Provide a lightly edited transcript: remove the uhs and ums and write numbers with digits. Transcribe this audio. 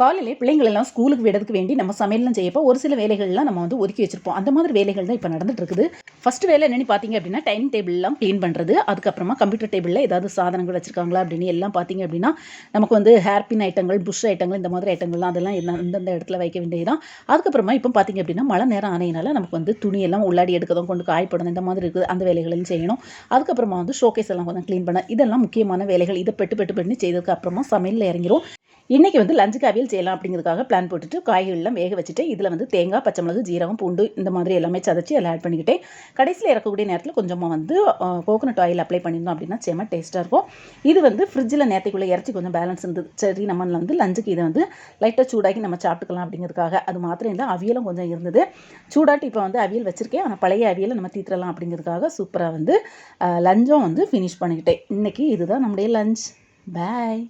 காலையிலே பிள்ளைங்களெல்லாம் ஸ்கூலுக்கு விடறதுக்கு வேண்டி நம்ம சமையல்லாம் செய்யப்போ ஒரு சில வேலைகள்லாம் நம்ம வந்து ஒதுக்கி வச்சிருப்போம். அந்த மாதிரி வேலைகள் தான் இப்போ நடந்துட்டு இருக்குது. ஃபர்ஸ்ட் வேலை என்னன்னு பார்த்தீங்க அப்படின்னா டைனிங் டேபிள்லாம் க்ளீன் பண்ணுறது. அதுக்கப்புறமா கம்ப்யூட்டர் டேபிளில் ஏதாவது சாதனங்கள் வச்சிருக்காங்களா அப்படின்னு எல்லாம் பார்த்தீங்க அப்படின்னா நமக்கு வந்து ஹேர்பின் ஐட்டங்கள், புஷ் ஐட்டங்கள், இந்த மாதிரி ஐட்டங்கள்லாம் அதெல்லாம் இந்தந்த இடத்துல வைக்க வேண்டியதுதான். அதுக்கப்புறமா இப்போ பார்த்தீங்க அப்படின்னா மழை நேரம் ஆனையினால நமக்கு வந்து துணியெல்லாம் உள்ளாடி எடுக்கதும் கொண்டு காயப்படணும், இந்த மாதிரி இருக்குது. அந்த வேலைகளையும் செய்யணும். அதுக்கப்புறமா வந்து ஷோகேஸ் எல்லாம் கொஞ்சம் க்ளீன் பண்ண, இதெல்லாம் முக்கியமான வேலைகள். இதை பெட்டு செய்ததுக்கு அப்புறமா சமையலில் இறங்கிரும். இன்றைக்கி வந்து லஞ்சுக்கு அவியல் செய்யலாம் அப்படிங்கிறதுக்காக பிளான் போட்டுட்டு காய்கறிலாம் வேக வச்சுட்டு இதில் வந்து தேங்காய், பச்சை மிளகு, ஜீரகம், பூண்டு இந்த மாதிரி எல்லாமே சதைச்சி அதில் ஆட் பண்ணிக்கிட்டேன். கடைசியில் இறக்கக்கூடிய நேரத்தில் கொஞ்சமாக வந்து கோகோனட் ஆயில் அப்ளை பண்ணியிருந்தோம் அப்படின்னா செம்ம டேஸ்ட்டாக இருக்கும். இது வந்து ஃப்ரிட்ஜில் நேற்றுக்குள்ளே இறச்சி கொஞ்சம் பேலன்ஸ் இருந்தது. சரி நம்ம வந்து லஞ்சுக்கு இதை வந்து லைட்டாக சூடாக்கி நம்ம சாப்பிட்டுக்கலாம் அப்படிங்கிறதுக்காக. அது மாத்திரம் இல்லை, அவியலும் கொஞ்சம் இருந்தது. சூடாட்டி இப்போ வந்து அவியல் வச்சுருக்கேன். ஆனால் பழைய அவியலை நம்ம தீத்துறலாம் அப்படிங்கிறதுக்காக சூப்பராக வந்து லஞ்சும் வந்து ஃபினிஷ் பண்ணிக்கிட்டேன். இன்றைக்கி இதுதான் நம்முடைய லஞ்ச். பாய்.